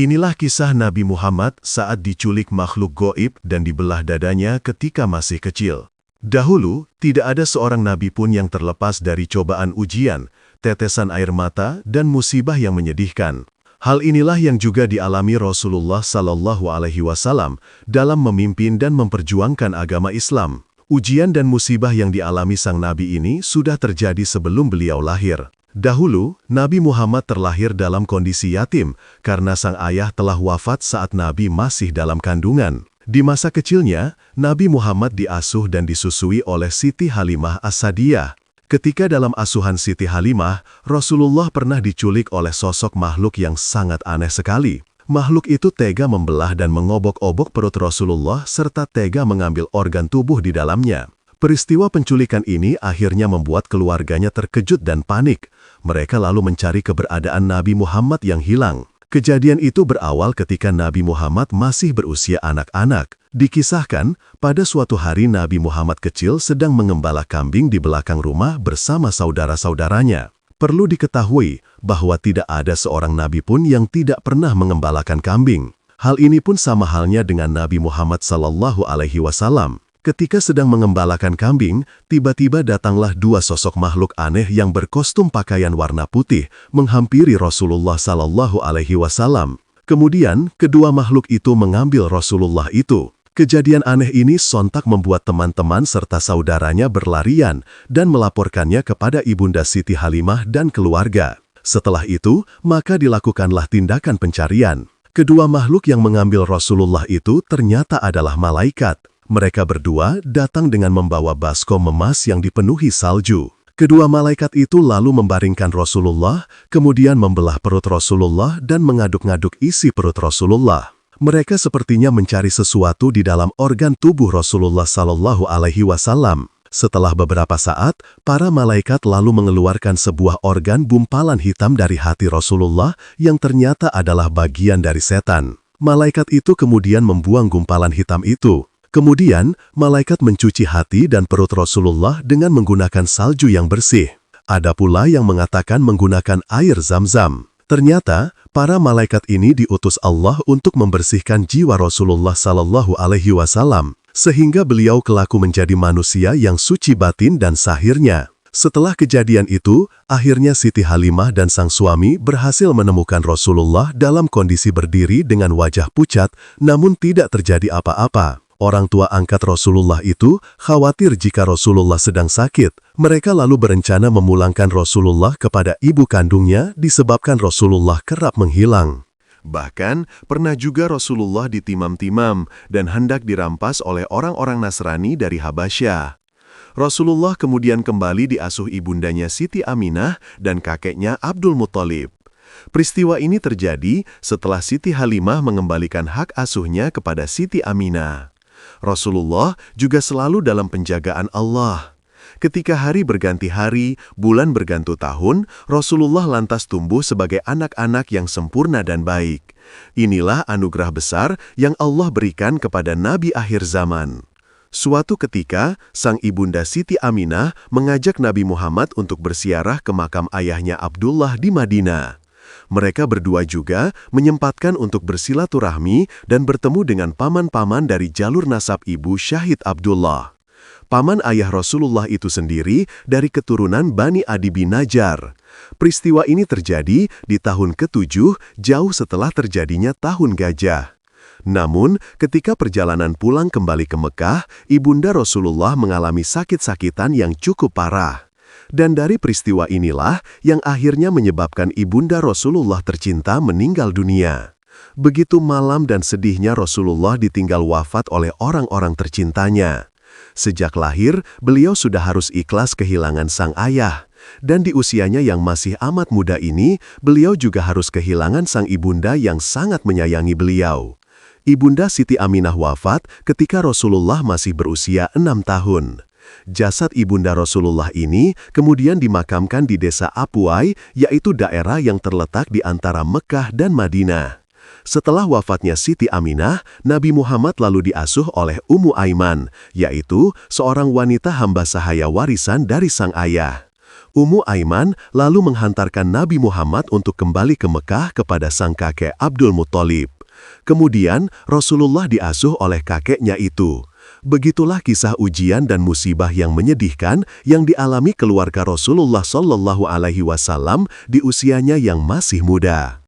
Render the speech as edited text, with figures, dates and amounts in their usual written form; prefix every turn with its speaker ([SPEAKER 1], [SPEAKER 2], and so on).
[SPEAKER 1] Inilah kisah Nabi Muhammad saat diculik makhluk goib dan dibelah dadanya ketika masih kecil. Dahulu, tidak ada seorang nabi pun yang terlepas dari cobaan ujian, tetesan air mata, dan musibah yang menyedihkan. Hal inilah yang juga dialami Rasulullah SAW dalam memimpin dan memperjuangkan agama Islam. Ujian dan musibah yang dialami sang nabi ini sudah terjadi sebelum beliau lahir. Dahulu, Nabi Muhammad terlahir dalam kondisi yatim karena sang ayah telah wafat saat Nabi masih dalam kandungan. Di masa kecilnya, Nabi Muhammad diasuh dan disusui oleh Siti Halimah As-Sa'diyah. Ketika dalam asuhan Siti Halimah, Rasulullah pernah diculik oleh sosok makhluk yang sangat aneh sekali. Makhluk itu tega membelah dan mengobok-obok perut Rasulullah serta tega mengambil organ tubuh di dalamnya. Peristiwa penculikan ini akhirnya membuat keluarganya terkejut dan panik. Mereka lalu mencari keberadaan Nabi Muhammad yang hilang. Kejadian itu berawal ketika Nabi Muhammad masih berusia anak-anak. Dikisahkan, pada suatu hari Nabi Muhammad kecil sedang mengembala kambing di belakang rumah bersama saudara-saudaranya. Perlu diketahui bahwa tidak ada seorang nabi pun yang tidak pernah mengembalakan kambing. Hal ini pun sama halnya dengan Nabi Muhammad SAW. Ketika sedang mengembalakan kambing, tiba-tiba datanglah dua sosok makhluk aneh yang berkostum pakaian warna putih menghampiri Rasulullah SAW. Kemudian, kedua makhluk itu mengambil Rasulullah itu. Kejadian aneh ini sontak membuat teman-teman serta saudaranya berlarian dan melaporkannya kepada Ibunda Siti Halimah dan keluarga. Setelah itu, maka dilakukanlah tindakan pencarian. Kedua makhluk yang mengambil Rasulullah itu ternyata adalah malaikat. Mereka berdua datang dengan membawa baskom emas yang dipenuhi salju. Kedua malaikat itu lalu membaringkan Rasulullah, kemudian membelah perut Rasulullah dan mengaduk-ngaduk isi perut Rasulullah. Mereka sepertinya mencari sesuatu di dalam organ tubuh Rasulullah SAW. Setelah beberapa saat, para malaikat lalu mengeluarkan sebuah organ gumpalan hitam dari hati Rasulullah yang ternyata adalah bagian dari setan. Malaikat itu kemudian membuang gumpalan hitam itu. Kemudian, malaikat mencuci hati dan perut Rasulullah dengan menggunakan salju yang bersih. Ada pula yang mengatakan menggunakan air Zam-Zam. Ternyata, para malaikat ini diutus Allah untuk membersihkan jiwa Rasulullah SAW, sehingga beliau kelak menjadi manusia yang suci batin dan zahirnya. Setelah kejadian itu, akhirnya Siti Halimah dan sang suami berhasil menemukan Rasulullah dalam kondisi berdiri dengan wajah pucat, namun tidak terjadi apa-apa. Orang tua angkat Rasulullah itu khawatir jika Rasulullah sedang sakit. Mereka lalu berencana memulangkan Rasulullah kepada ibu kandungnya disebabkan Rasulullah kerap menghilang. Bahkan, pernah juga Rasulullah ditimam-timam dan hendak dirampas oleh orang-orang Nasrani dari Habasyah. Rasulullah kemudian kembali diasuh ibundanya Siti Aminah dan kakeknya Abdul Muthalib. Peristiwa ini terjadi setelah Siti Halimah mengembalikan hak asuhnya kepada Siti Aminah. Rasulullah juga selalu dalam penjagaan Allah. Ketika hari berganti hari, bulan berganti tahun, Rasulullah lantas tumbuh sebagai anak-anak yang sempurna dan baik. Inilah anugerah besar yang Allah berikan kepada Nabi akhir zaman. Suatu ketika, sang ibunda Siti Aminah mengajak Nabi Muhammad untuk berziarah ke makam ayahnya Abdullah di Madinah. Mereka berdua juga menyempatkan untuk bersilaturahmi dan bertemu dengan paman-paman dari jalur nasab ibu Syahid Abdullah. Paman ayah Rasulullah itu sendiri dari keturunan Bani Adi bin Najjar. Peristiwa ini terjadi di tahun ke-7 jauh setelah terjadinya tahun gajah. Namun, ketika perjalanan pulang kembali ke Mekah, ibunda Rasulullah mengalami sakit-sakitan yang cukup parah. Dan dari peristiwa inilah yang akhirnya menyebabkan ibunda Rasulullah tercinta meninggal dunia. Begitu malam dan sedihnya Rasulullah ditinggal wafat oleh orang-orang tercintanya. Sejak lahir, beliau sudah harus ikhlas kehilangan sang ayah. Dan di usianya yang masih amat muda ini, beliau juga harus kehilangan sang ibunda yang sangat menyayangi beliau. Ibunda Siti Aminah wafat ketika Rasulullah masih berusia 6 tahun. Jasad ibunda Rasulullah ini kemudian dimakamkan di desa Apuai, yaitu daerah yang terletak di antara Mekah dan Madinah. Setelah wafatnya Siti Aminah, Nabi Muhammad lalu diasuh oleh Ummu Aiman, yaitu seorang wanita hamba sahaya warisan dari sang ayah. Ummu Aiman lalu menghantarkan Nabi Muhammad untuk kembali ke Mekah kepada sang kakek Abdul Muthalib. Kemudian Rasulullah diasuh oleh kakeknya itu. Begitulah kisah ujian dan musibah yang menyedihkan yang dialami keluarga Rasulullah SAW di usianya yang masih muda.